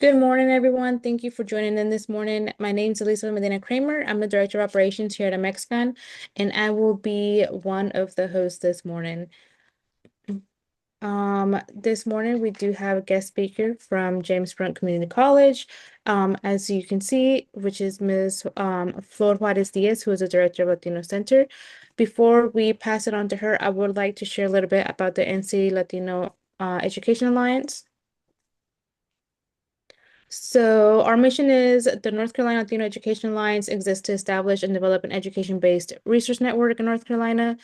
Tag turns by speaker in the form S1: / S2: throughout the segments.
S1: Good morning, everyone. Thank you for joining in this morning. My name is Elisa Medina Kramer. I'm the Director of Operations here at Mexican, and I will be one of the hosts this morning. This morning we do have a guest speaker from James Brunt Community College, as you can see, which is Ms. Flor Juarez Diaz, who is the Director of Latino Center. Before we pass it on to her, I would like to share a little bit about the NC Latino Education Alliance. So our mission is the North Carolina Latino Education Alliance exists to establish and develop an education-based research network in North Carolina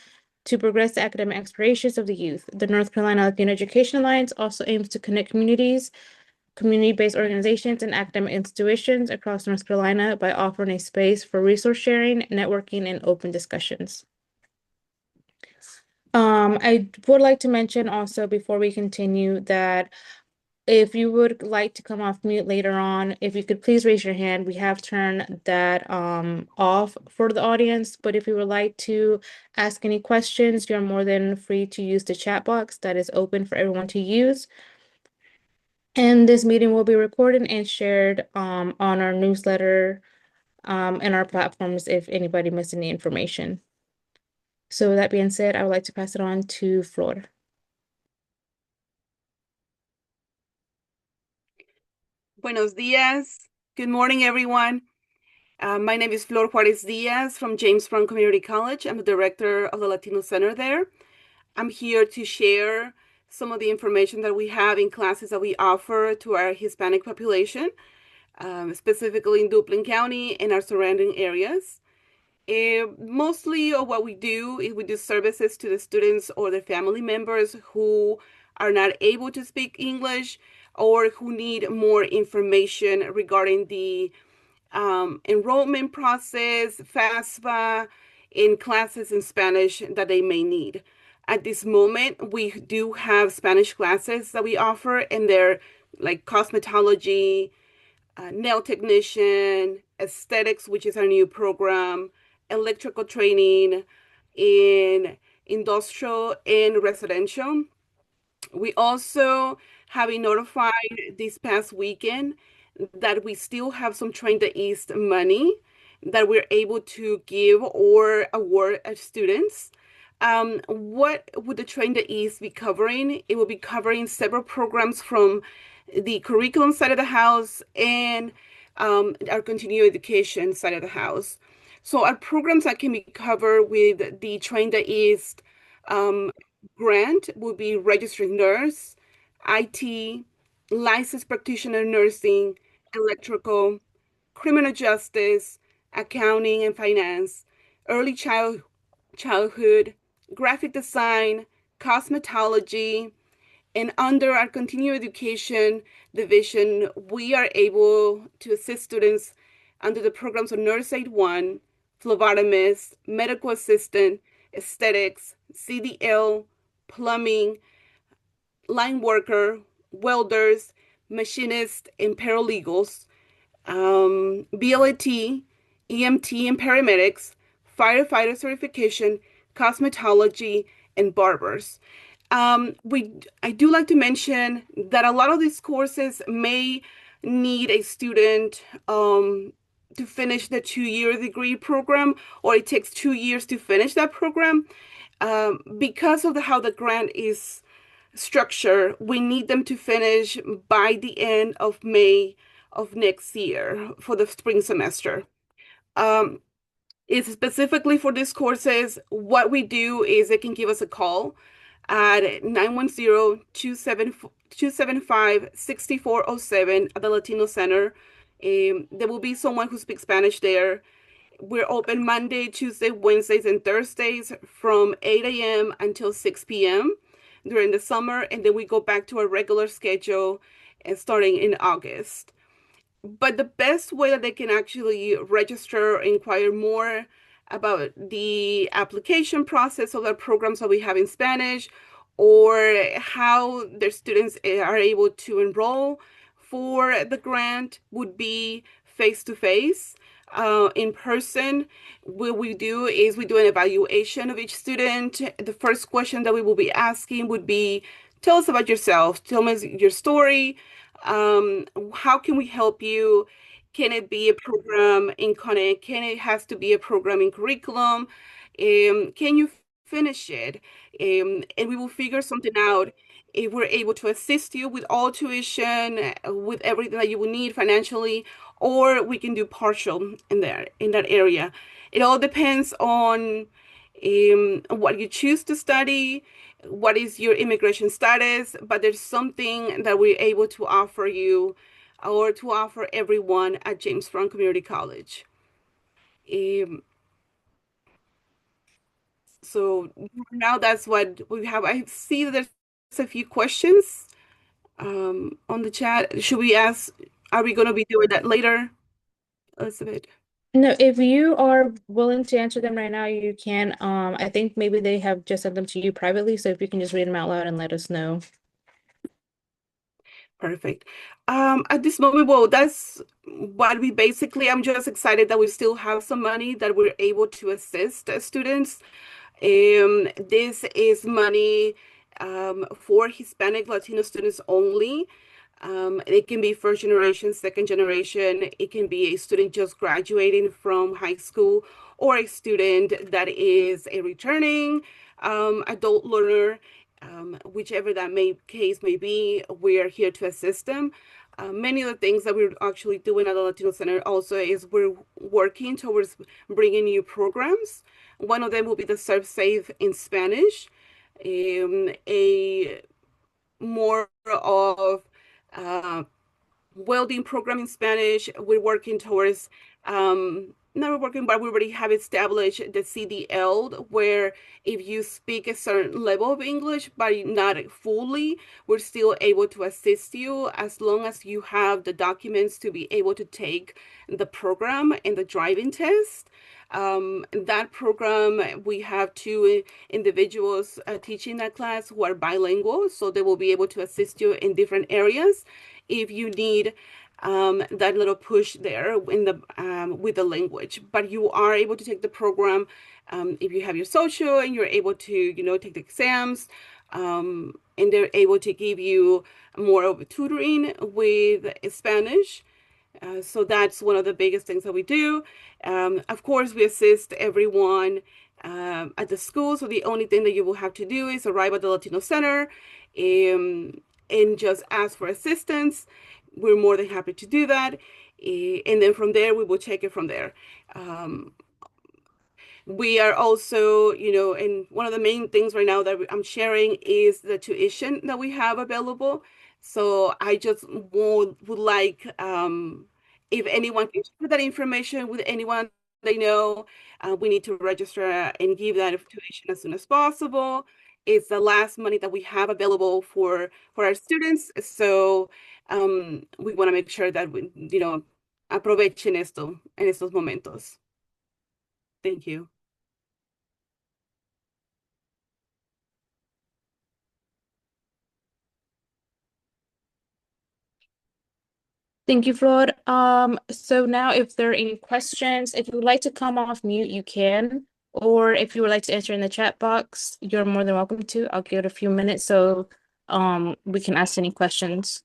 S1: to progress the academic aspirations of the youth. The North Carolina Latino Education Alliance also aims to connect communities, community-based organizations, and academic institutions across North Carolina by offering a space for resource sharing, networking, and open discussions. I would like to mention also before we continue that if you would like to come off mute later on, if you could please raise your hand. We have turned that off for the audience, but if you would like to ask any questions, you're more than free to use the chat box that is open for everyone to use. And this meeting will be recorded and shared on our newsletter and our platforms if anybody missed any information. So with that being said, I would like to pass it on to Flor.
S2: Buenos días. Good morning, everyone. My name is Flor Juarez Diaz from James Brown Community College. I'm the director of the Latino Center there. I'm here to share some of the information that we have in classes that we offer to our Hispanic population, specifically in Duplin County and our surrounding areas. Mostly of what we do is we do services to the students or their family members who are not able to speak English or who need more information regarding the enrollment process, FAFSA, in classes in Spanish that they may need. At this moment, we do have Spanish classes that we offer, and they're like cosmetology, nail technician, aesthetics, which is our new program, electrical training in industrial and residential. We also have been notified this past weekend that we still have some Train the East money that we're able to give or award as students. What would the Train the East be covering? It will be covering several programs from the curriculum side of the house and our continuing education side of the house. So our programs that can be covered with the Train the East um, grant will be registered nurse, IT, licensed practitioner nursing, electrical, criminal justice, accounting and finance, childhood, graphic design, cosmetology, and under our continuing education division, we are able to assist students under the programs of Nurse Aid 1, phlebotomist, medical assistant, aesthetics, CDL, plumbing, line worker, welders, machinists, and paralegals, BLAT, EMT and paramedics, firefighter certification, cosmetology, and barbers. I do like to mention that a lot of these courses may need a student to finish the 2-year degree program, or it takes 2 years to finish that program. Because of how the grant is structured, we need them to finish by the end of May of next year for the spring semester. Um, it's specifically for these courses. What we do is they can give us a call at 910-275-6407 at the Latino Center. There will be someone who speaks Spanish there. We're open Monday, Tuesday, Wednesdays, and Thursdays from 8 a.m. until 6 p.m. during the summer, and then we go back to our regular schedule and starting in August. But the best way that they can actually register, inquire more about the application process of the programs that we have in Spanish, or how their students are able to enroll for the grant, would be face to face. In person, what we do is we do an evaluation of each student. The first question that we will be asking would be, tell us about yourself. Tell us your story. How can we help you? Can it be a program in Connect? Can it has to be a program in curriculum? Can you finish it? And we will figure something out if we're able to assist you with all tuition, with everything that you will need financially, or we can do partial in that area. It all depends on what you choose to study, what is your immigration status, but there's something that we're able to offer you or to offer everyone at James Brown Community College. Um, so now that's what we have. I see that there's a few questions on the chat. Should we ask, are we going to be doing that later, Elizabeth?
S1: No, if you are willing to answer them right now, you can. I think maybe they have just sent them to you privately, so if you can just read them out loud and let us know.
S2: Perfect. At this moment, well, that's what we basically, I'm just excited that we still have some money that we're able to assist students. This is money for Hispanic Latino students only. It can be first generation, second generation. It can be a student just graduating from high school or a student that is a returning adult learner. Whichever that case may be, we are here to assist them. Many of the things that we're actually doing at the Latino Center also is we're working towards bringing new programs. One of them will be the Serve Safe in Spanish, a more of uh, welding program in Spanish. We're working towards, not working, but we already have established the CDL, where if you speak a certain level of English, but not fully, we're still able to assist you as long as you have the documents to be able to take the program and the driving test. That program, we have two individuals teaching that class who are bilingual, so they will be able to assist you in different areas if you need that little push there in the with the language. But you are able to take the program if you have your social and you're able to, take the exams, and they're able to give you more of a tutoring with Spanish. So that's one of the biggest things that we do. Of course, we assist everyone at the school. So the only thing that you will have to do is arrive at the Latino Center and just ask for assistance. We're more than happy to do that. And then from there, we will take it from there. Um, we are also, and one of the main things right now that I'm sharing is the tuition that we have available. So I just would like, if anyone can share that information with anyone they know, we need to register and give that tuition as soon as possible. It's the last money that we have available for our students. So we want to make sure that we, aprovechen esto en estos momentos. Thank you.
S1: Thank you, Flor. So now if there are any questions, if you would like to come off mute, you can. Or if you would like to answer in the chat box, you're more than welcome to. I'll give it a few minutes so we can ask any questions.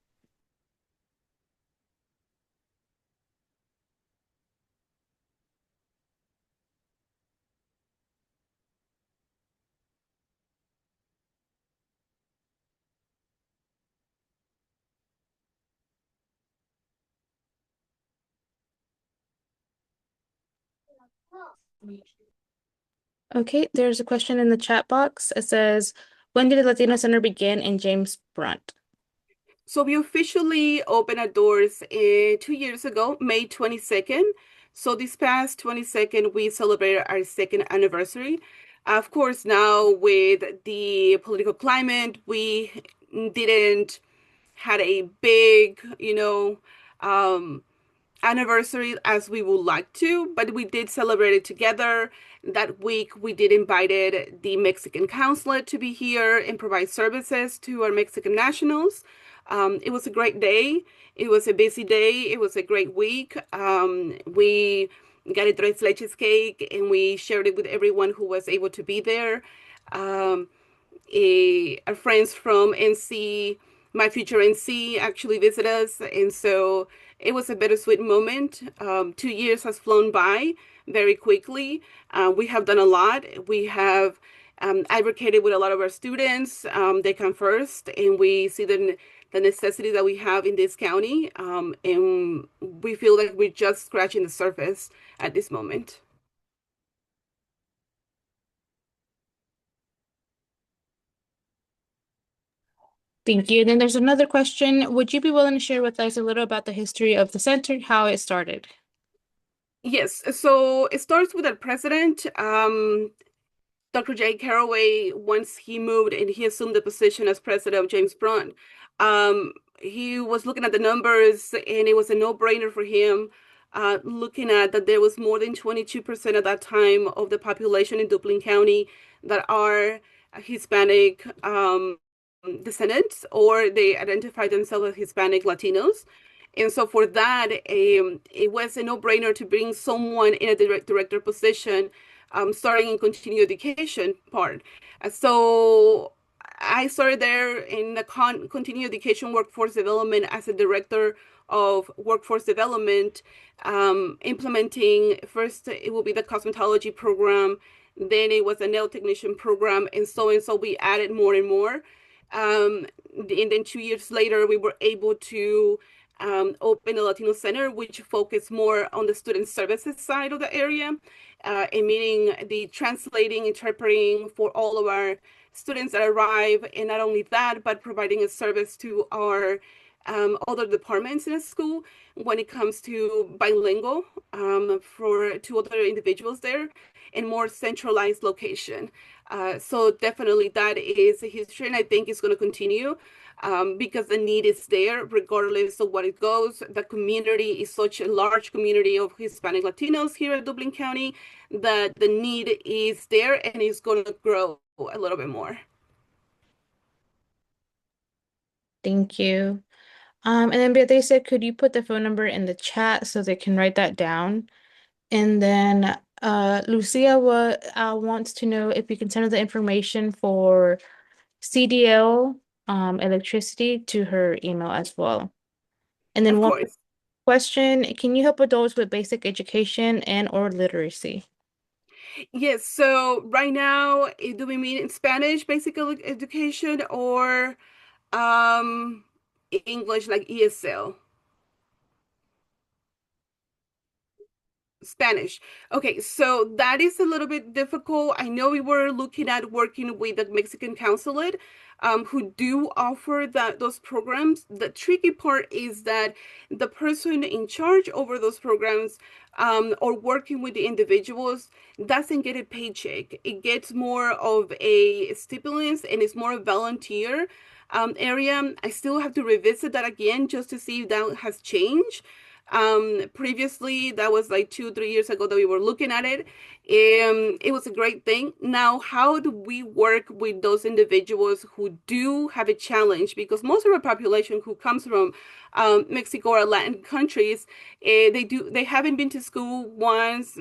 S1: Okay, there's a question in the chat box. It says, when did the Latino Center begin in James Brunt?
S2: So we officially opened our doors 2 years ago, May 22nd. So this past 22nd, we celebrated our second anniversary. Of course, now with the political climate, we didn't had a big, anniversary as we would like to, but we did celebrate it together. That week, we did invited the Mexican consulate to be here and provide services to our Mexican nationals. It was a great day. It was a busy day. It was a great week. We got a tres leches cake and we shared it with everyone who was able to be there. Our friends from NC my future NC actually visit us. And so it was a bittersweet moment. 2 years has flown by very quickly. We have done a lot. We have advocated with a lot of our students. They come first, and we see the necessity that we have in this county. And we feel like we're just scratching the surface at this moment.
S1: Thank you. And then there's another question. Would you be willing to share with us a little about the history of the center, how it started?
S2: Yes, so it starts with our president. Dr. Jay Carraway, once he moved and he assumed the position as president of James Brown, he was looking at the numbers and it was a no-brainer for him, looking at that there was more than 22% at that time of the population in Duplin County that are Hispanic descendants, or they identify themselves as Hispanic Latinos. And so for that, it was a no-brainer to bring someone in a director position, starting in continuing education part. So I started there in the continuing education workforce development as a director of workforce development, implementing first it will be the cosmetology program, then it was a nail technician program, and so we added more and more. And then 2 years later, we were able to open a Latino center, which focused more on the student services side of the area, and meaning the translating, interpreting for all of our students that arrive, and not only that, but providing a service to our other departments in a school when it comes to bilingual, for to other individuals there in more centralized location. So definitely that is a history, and I think it's going to continue, because the need is there regardless of what it goes. The community is such a large community of Hispanic Latinos here in Duplin County that the need is there and is going to grow a little bit more.
S1: Thank you. And then Beatriz said, could you put the phone number in the chat so they can write that down? And then Lucia wants to know if you can send her the information for CDL electricity to her email as well. And then
S2: Of
S1: one
S2: course.
S1: question, can you help adults with basic education and or literacy?
S2: Yes, so right now, do we mean in Spanish, basic education, or um, English like ESL? Spanish. Okay, so that is a little bit difficult. I know we were looking at working with the Mexican consulate, who do offer those programs. The tricky part is that the person in charge over those programs, or working with the individuals, doesn't get a paycheck. It gets more of a stipulation, and it's more a volunteer area. I still have to revisit that again just to see if that has changed. Previously, that was like 2, 3 years ago that we were looking at it. It was a great thing. Now, how do we work with those individuals who do have a challenge? Because most of our population who comes from Mexico or Latin countries, they haven't been to school once.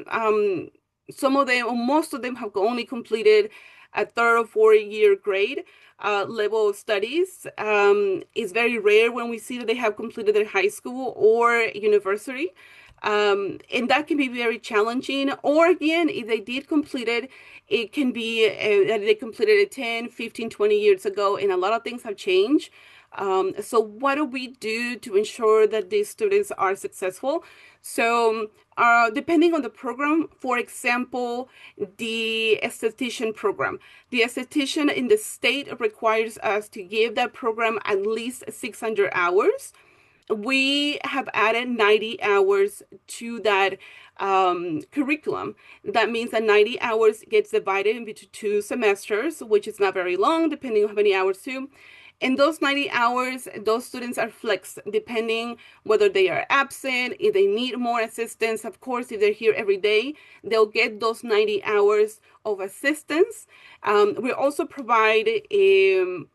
S2: Some of them, or most of them, have only completed a third or fourth-year grade level of studies. It's very rare when we see that they have completed their high school or university. And that can be very challenging. Or again, if they did complete it, it can be that they completed it 10, 15, 20 years ago, and a lot of things have changed. So what do we do to ensure that these students are successful? So depending on the program, for example, the esthetician program. The esthetician in the state requires us to give that program at least 600 hours. We have added 90 hours to that curriculum. That means that 90 hours gets divided into 2 semesters, which is not very long, depending on how many hours too. In those 90 hours, those students are flexed depending whether they are absent, if they need more assistance. Of course, if they're here every day, they'll get those 90 hours of assistance. We also provide I'm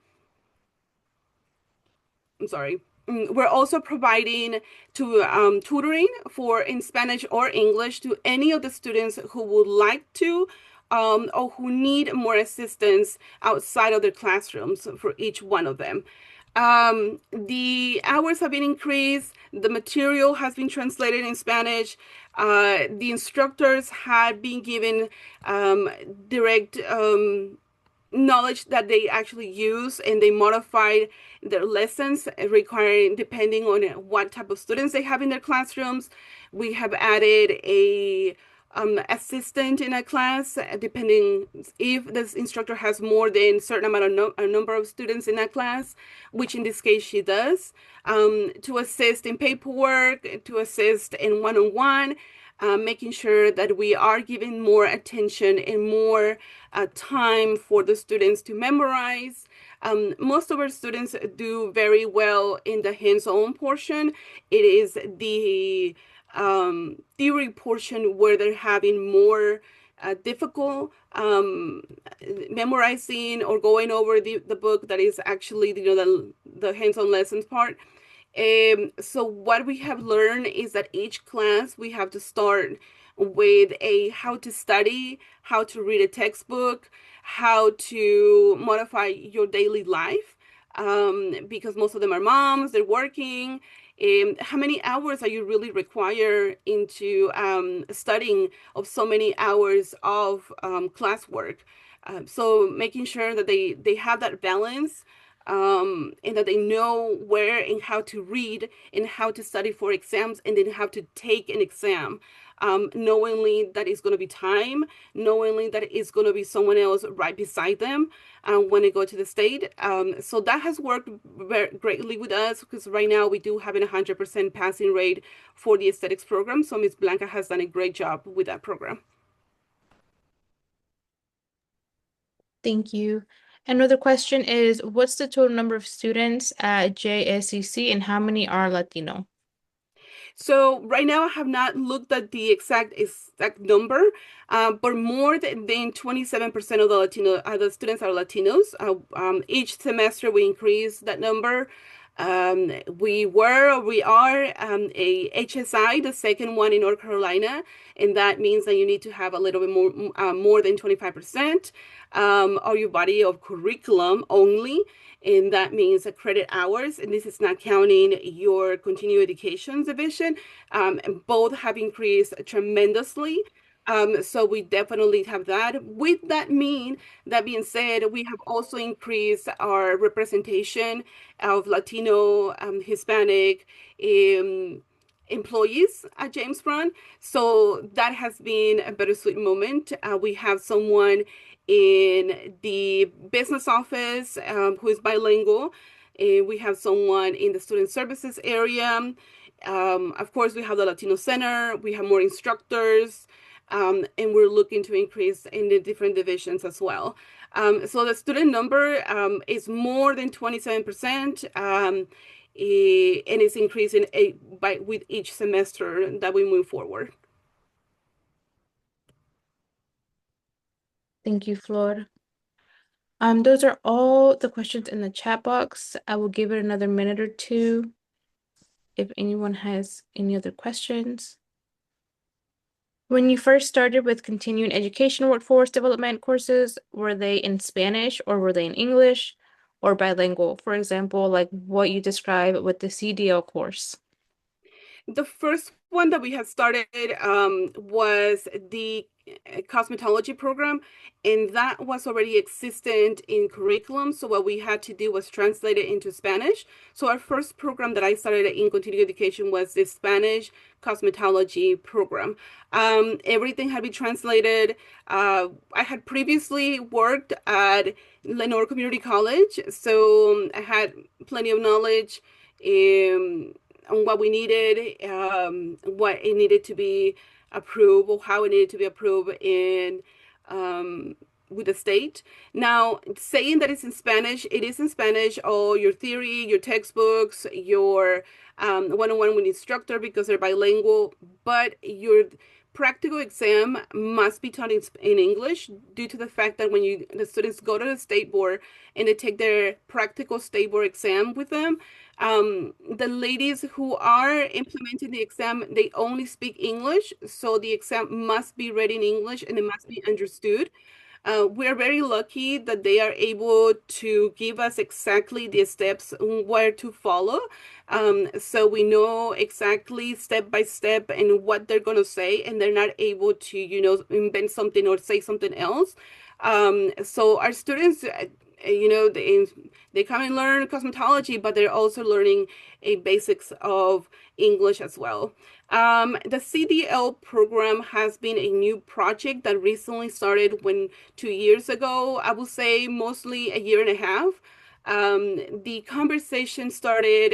S2: sorry. We're also providing to tutoring for in Spanish or English to any of the students who would like to, or who need more assistance outside of their classrooms for each one of them. The hours have been increased. The material has been translated in Spanish. The instructors had been given um, direct knowledge that they actually use, and they modified their lessons requiring depending on what type of students they have in their classrooms. We have added a assistant in a class, depending if this instructor has more than a certain amount of a number of students in that class, which in this case she does, to assist in paperwork, to assist in one-on-one, making sure that we are giving more attention and more time for the students to memorize. Most of our students do very well in the hands-on portion. It is the theory portion where they're having more difficult memorizing or going over the book that is actually the hands-on lessons part. So what we have learned is that each class we have to start with a how to study, how to read a textbook, how to modify your daily life, because most of them are moms, they're working. How many hours are you really require into studying of so many hours of classwork? So making sure that they have that balance, and that they know where and how to read and how to study for exams and then how to take an exam. Knowingly that it's going to be time, knowingly that it's going to be someone else right beside them when they go to the state. So that has worked very greatly with us because right now we do have an 100% passing rate for the aesthetics program. So Ms. Blanca has done a great job with that program.
S1: Thank you. Another question is, what's the total number of students at JSCC and how many are Latino?
S2: So right now I have not looked at the exact number, but more than 27% of the students are Latinos. Each semester we increase that number. We are a HSI, the second one in North Carolina, and that means that you need to have a little bit more than 25% of your body of curriculum only, and that means credit hours, and this is not counting your continuing education division. And both have increased tremendously. So we definitely have that. With that being said, we have also increased our representation of Latino, Hispanic, um, employees at James Brown. So that has been a bittersweet moment. We have someone in the business office who is bilingual. We have someone in the student services area. Of course, we have the Latino Center. We have more instructors. And we're looking to increase in the different divisions as well. So the student number is more than 27%, and it's increasing with each semester that we move forward.
S1: Thank you, Flor. Those are all the questions in the chat box. I will give it another minute or two if anyone has any other questions. When you first started with continuing education workforce development courses, were they in Spanish or were they in English or bilingual? For example, like what you described with the CDL course.
S2: The first one that we had started was the cosmetology program, and that was already existent in curriculum. So what we had to do was translate it into Spanish. So our first program that I started in continuing education was the Spanish cosmetology program. Everything had been translated. I had previously worked at Lenore Community College, so I had plenty of knowledge. On what we needed, what it needed to be approved, or how it needed to be approved in with the state. Now, saying that it's in Spanish, it is in Spanish. All your theory, your textbooks, your one-on-one with instructor because they're bilingual, but your practical exam must be taught in English due to the fact that when the students go to the state board and they take their practical state board exam with them, the ladies who are implementing the exam, they only speak English, so the exam must be read in English and it must be understood. We're very lucky that they are able to give us exactly the steps where to follow. So we know exactly step by step and what they're going to say, and they're not able to, invent something or say something else. So our students, they come and learn cosmetology, but they're also learning a basics of English as well. The CDL program has been a new project that recently started 2 years ago. I would say mostly a year and a half. The conversation started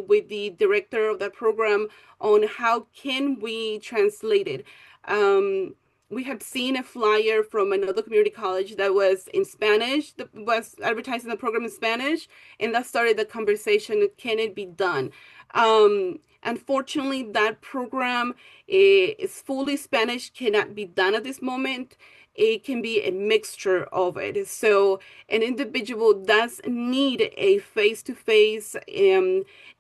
S2: with the director of that program on how can we translate it. We had seen a flyer from another community college that was in Spanish, that was advertising the program in Spanish, and that started the conversation, can it be done? Unfortunately, that program is fully Spanish, cannot be done at this moment. It can be a mixture of it. So an individual does need a face-to-face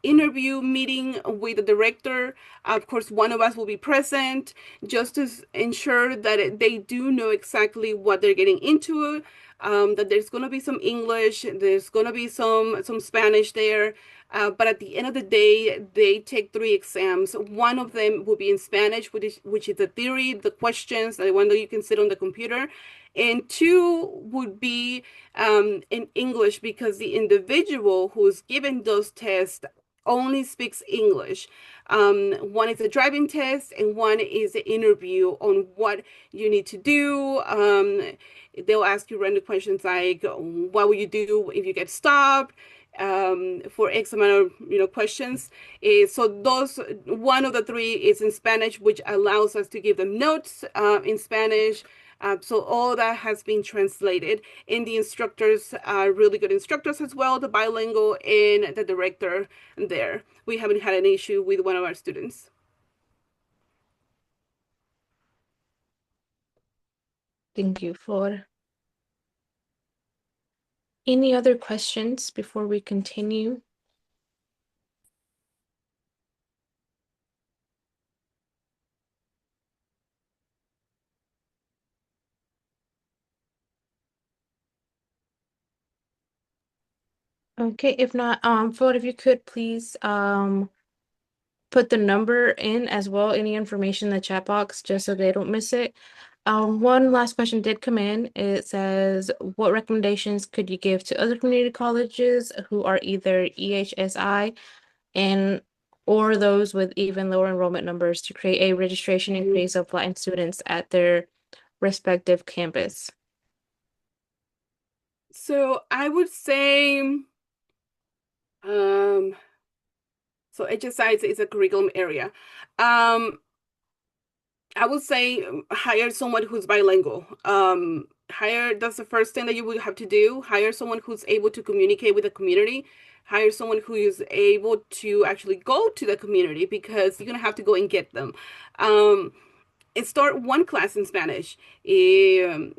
S2: interview meeting with the director. Of course, one of us will be present just to ensure that they do know exactly what they're getting into. That there's going to be some English, there's going to be some Spanish there. But at the end of the day, they take three exams. One of them will be in Spanish, which is the theory, the questions, the one that you can sit on the computer. And two would be in English because the individual who's given those tests only speaks English. One is a driving test, and one is an interview on what you need to do. They'll ask you random questions like, "What will you do if you get stopped?" For X amount of questions. So those one of the three is in Spanish, which allows us to give them notes in Spanish. So all that has been translated, and the instructors are really good instructors as well, the bilingual and the director there. We haven't had an issue with one of our students.
S1: Thank you, Flor. Any other questions before we continue? Okay, if not, Flor, if you could please put the number in as well, any information in the chat box, just so they don't miss it. One last question did come in. It says, what recommendations could you give to other community colleges who are either EHSI and or those with even lower enrollment numbers to create a registration increase of Latin students at their respective campus?
S2: So I would say, um, so HSI is a curriculum area. Um, I would say hire someone who's bilingual. That's the first thing that you would have to do. Hire someone who's able to communicate with the community. Hire someone who is able to actually go to the community because you're gonna have to go and get them. And start one class in Spanish. Um,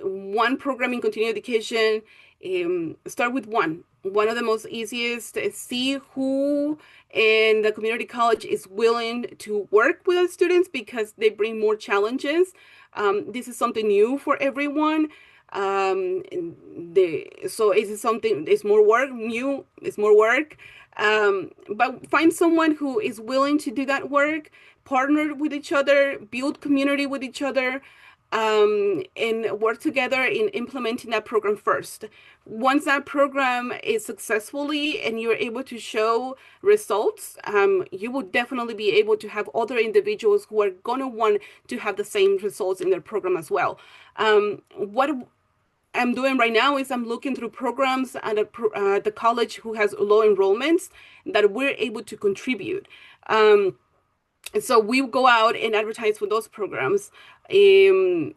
S2: One program in continuing education. Start with one of the most easiest. See who in the community college is willing to work with the students because they bring more challenges. This is something new for everyone. So it's something, it's more work, new, it's more work. But find someone who is willing to do that work, partner with each other, build community with each other, and work together in implementing that program first. Once that program is successfully and you're able to show results, you will definitely be able to have other individuals who are going to want to have the same results in their program as well. What I'm doing right now is I'm looking through programs at the college who has low enrollments that we're able to contribute. And so we go out and advertise for those programs. Um,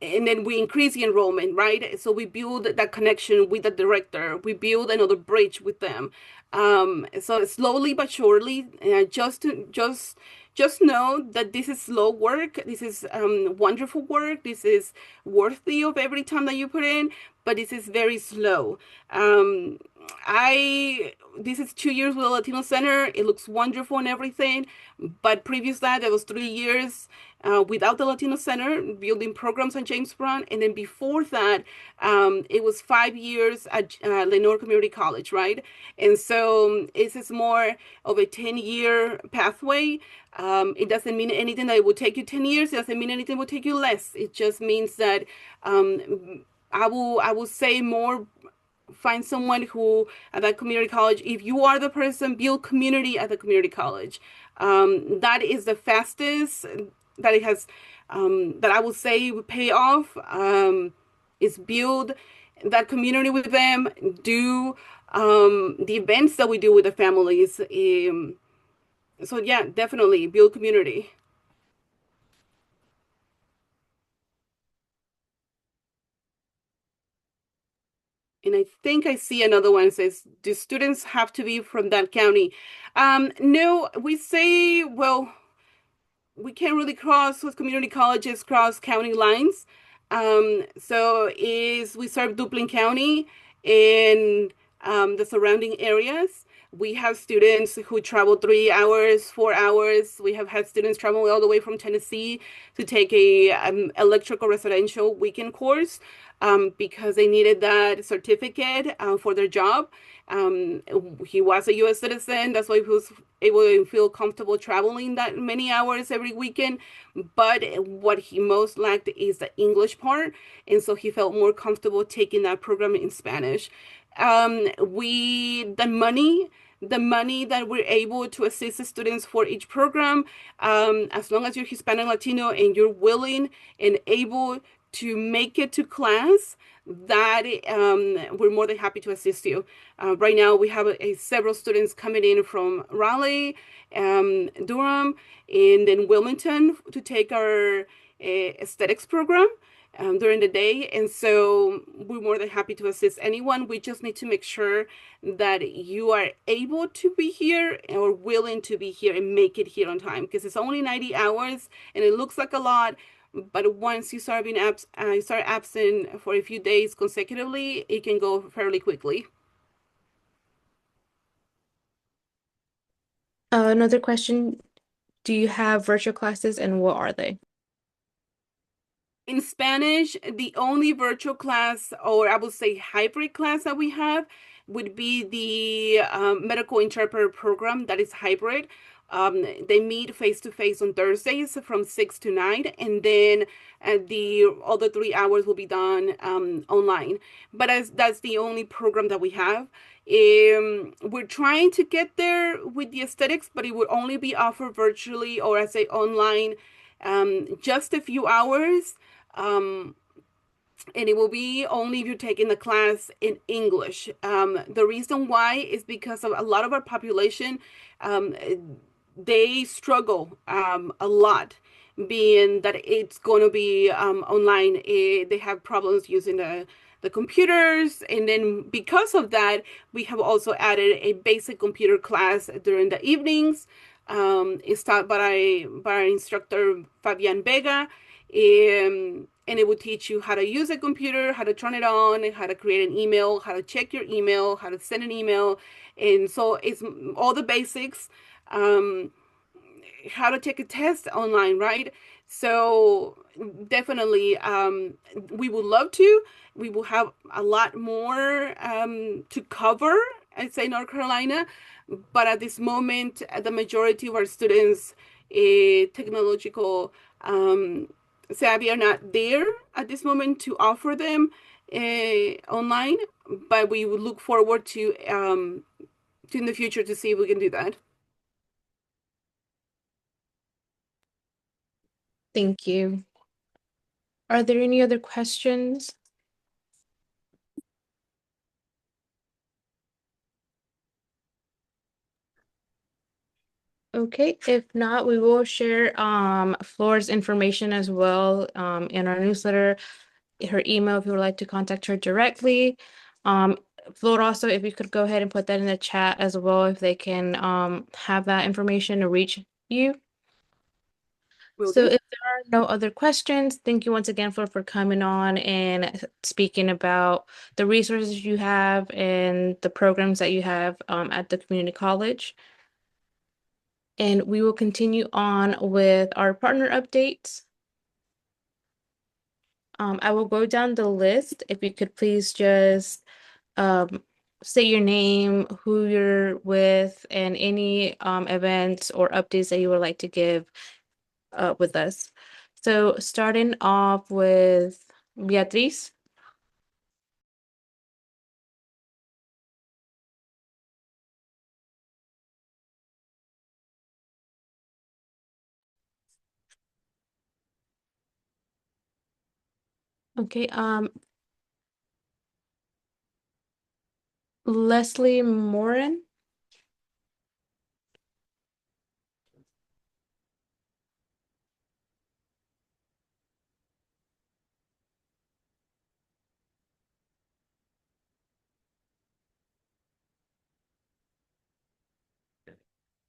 S2: and then we increase the enrollment, right? So we build that connection with the director. We build another bridge with them. So slowly but surely, just know that this is slow work. This is wonderful work. This is worthy of every time that you put in, but this is very slow. I this is 2 years with the Latino Center. It looks wonderful and everything, but previous that was 3 years without the Latino Center, building programs on James Brown, and then before that, it was 5 years at Lenore Community College, right? And so this is more of a 10-year pathway. It doesn't mean anything that it will take you 10 years. It doesn't mean anything will take you less. It just means that I will say more, find someone who at that community college, if you are the person, build community at the community college. That is the fastest that it has, that I would say would pay off, is build that community with them, do the events that we do with the families. So yeah, definitely build community. And I think I see another one that says, do students have to be from that county? No, we say, well, we can't really cross with community colleges, cross county lines. So is we serve Duplin County and the surrounding areas. We have students who travel 3 hours, 4 hours. We have had students travel all the way from Tennessee to take a electrical residential weekend course because they needed that certificate for their job. Um, he was a U.S. citizen. That's why he was able to feel comfortable traveling that many hours every weekend. But what he most lacked is the English part. And so he felt more comfortable taking that program in Spanish. The money that we're able to assist the students for each program, as long as you're Hispanic Latino and you're willing and able to make it to class, that we're more than happy to assist you. Right now, we have several students coming in from Raleigh, Durham, and then Wilmington to take our aesthetics program during the day. And so we're more than happy to assist anyone. We just need to make sure that you are able to be here or willing to be here and make it here on time, because it's only 90 hours and it looks like a lot. But once you start being start absent for a few days consecutively, it can go fairly quickly.
S1: Another question, do you have virtual classes and what are they?
S2: In Spanish, the only virtual class, or I would say hybrid class that we have, would be the medical interpreter program that is hybrid. They meet face to face on Thursdays from 6 to 9, and then the other 3 hours will be done online. But as that's the only program that we have. We're trying to get there with the aesthetics, but it would only be offered virtually or as a online, just a few hours. Um, and it will be only if you're taking the class in English. The reason why is because of a lot of our population, um, they struggle a lot, being that it's going to be online. They have problems using the computers, and then because of that, we have also added a basic computer class during the evenings. It's taught by our instructor Fabian Vega, and it will teach you how to use a computer, how to turn it on, how to create an email, how to check your email, how to send an email. And so it's all the basics. Um, how to take a test online, right? So definitely, we would love to. We will have a lot more to cover, I'd say, North Carolina. But at this moment, the majority of our students, technological savvy, are not there at this moment to offer them online. But we would look forward to in the future to see if we can do that.
S1: Thank you. Are there any other questions? Okay, if not, we will share Flora's information as well in our newsletter, her email if you would like to contact her directly. Flora, also, if you could go ahead and put that in the chat as well, if they can have that information to reach you.
S2: Will
S1: So
S2: do.
S1: if there are no other questions, thank you once again for coming on and speaking about the resources you have and the programs that you have at the community college. And we will continue on with our partner updates. I will go down the list. If you could please just um, say your name, who you're with, and any events or updates that you would like to give with us. So starting off with Beatriz. Okay, Leslie Morin,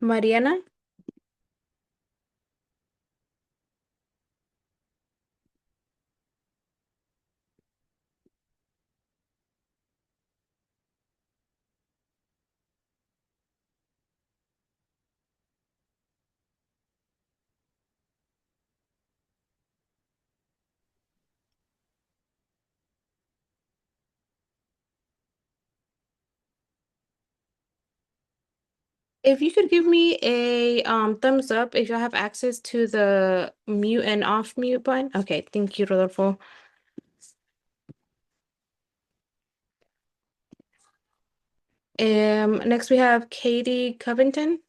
S1: Mariana, if you could give me a thumbs up if you have access to the mute and off mute button. Okay, thank you, Rodolfo. Next we have Katie Covington.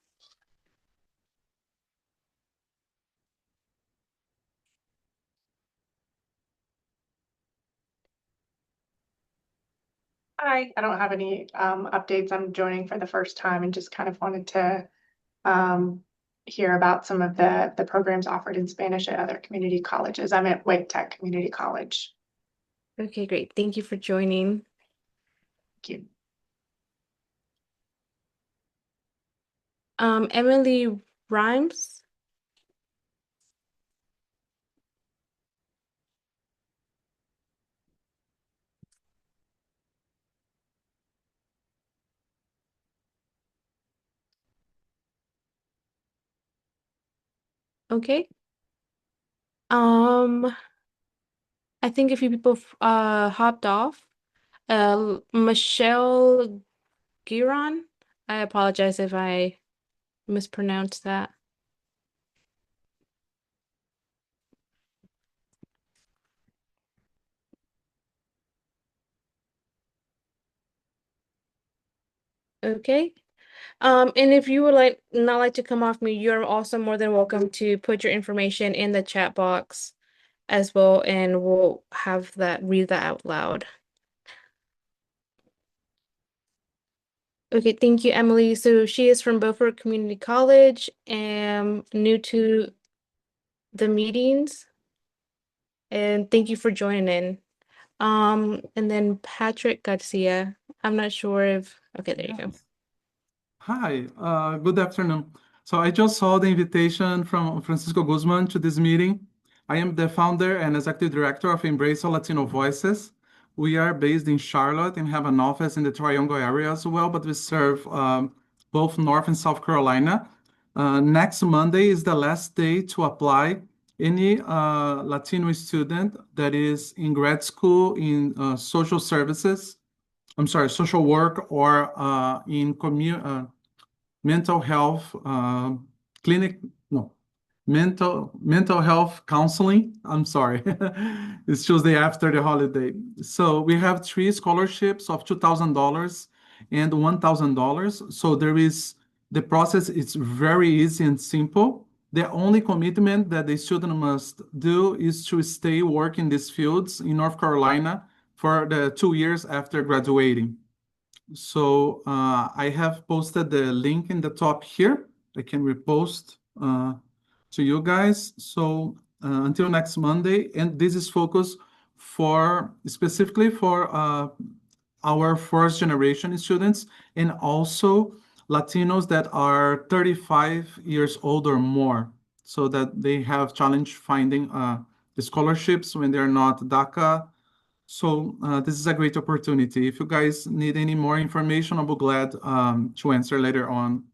S3: Hi, I don't have any updates. I'm joining for the first time and just kind of wanted to um, hear about some of the programs offered in Spanish at other community colleges. I'm at Wake Tech Community College.
S1: Okay, great. Thank you for joining.
S3: Thank you.
S1: Emily Rhymes. Okay. Um, I think a few people hopped off. Michelle Giron. I apologize if I mispronounced that. Okay. And if you would not like to come off mute, you're also more than welcome to put your information in the chat box as well, and we'll have that read that out loud. Okay, thank you, Emily. So she is from Beaufort Community College and new to the meetings. And thank you for joining in. And then Patrick Garcia. I'm not sure if okay, there you go.
S4: Yes. Hi, good afternoon. So I just saw the invitation from Francisco Guzman to this meeting. I am the founder and executive director of Embrace Latino Voices. We are based in Charlotte and have an office in the Triangle area as well, but we serve both North and South Carolina. Next Monday is the last day to apply. Any Latino student that is in grad school in social services, I'm sorry, social work or in mental health clinic, no, mental health counseling. I'm sorry, it's Tuesday after the holiday. So we have three scholarships of $2,000 and $1,000. So there is the process. It's very easy and simple. The only commitment that the student must do is to stay work in these fields in North Carolina for the 2 years after graduating. So I have posted the link in the top here. I can repost to you guys. So until next Monday, and this is focused for specifically for our first generation students and also Latinos that are 35 years old or more. so that they have challenge finding the scholarships when they're not DACA. So this is a great opportunity. If you guys need any more information, I'll be glad to answer later on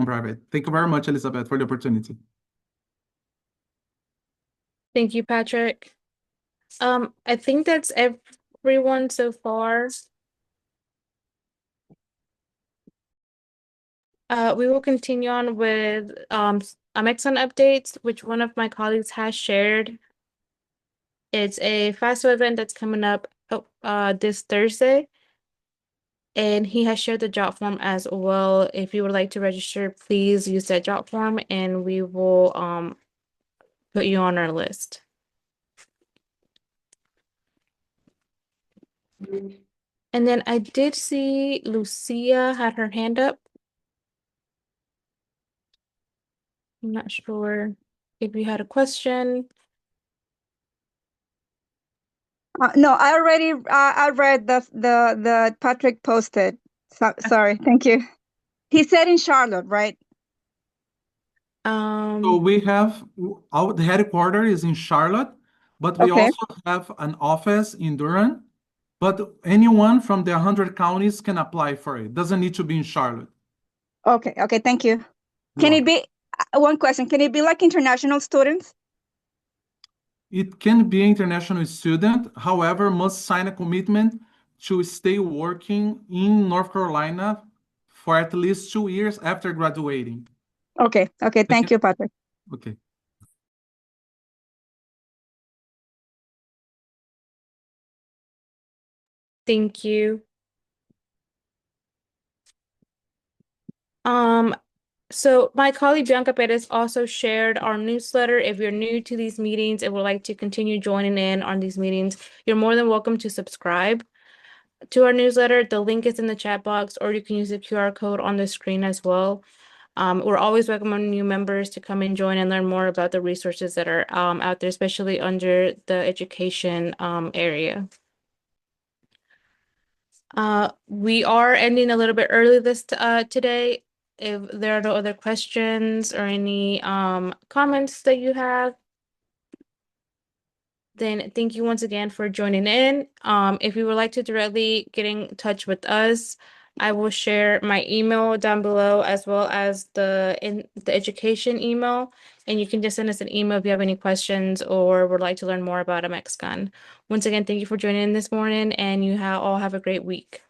S4: private. Thank you very much, Elizabeth, for the opportunity.
S1: Thank you, Patrick. I think that's everyone so far. We will continue on with Amexon updates, which one of my colleagues has shared. It's a FAFSA event that's coming up this Thursday. And he has shared the job form as well. If you would like to register, please use that job form and we will put you on our list. And then I did see Lucia had her hand up. I'm not sure if you had a question.
S5: No, I read the Patrick posted. Sorry, thank you. He said in Charlotte, right?
S4: So we have the headquarters is in Charlotte, but we
S5: Okay.
S4: also have an office in Durham. But anyone from the 100 counties can apply for it. Doesn't need to be in Charlotte.
S5: Okay, thank you.
S4: You're
S5: Can it
S4: welcome.
S5: be, one question, can it be like international students?
S4: It can be an international student, however, must sign a commitment to stay working in North Carolina for at least 2 years after graduating.
S5: Okay, thank you, Patrick.
S4: Okay.
S1: Thank you. So my colleague Bianca Perez also shared our newsletter. If you're new to these meetings and would like to continue joining in on these meetings, you're more than welcome to subscribe to our newsletter. The link is in the chat box, or you can use the QR code on the screen as well. We're always welcoming new members to come and join and learn more about the resources that are out there, especially under the education area. We are ending a little bit early today. If there are no other questions or any comments that you have, then thank you once again for joining in. If you would like to directly get in touch with us, I will share my email down below as well as the education email, and you can just send us an email if you have any questions or would like to learn more about MXGun. Once again, thank you for joining in this morning, and you all have a great week.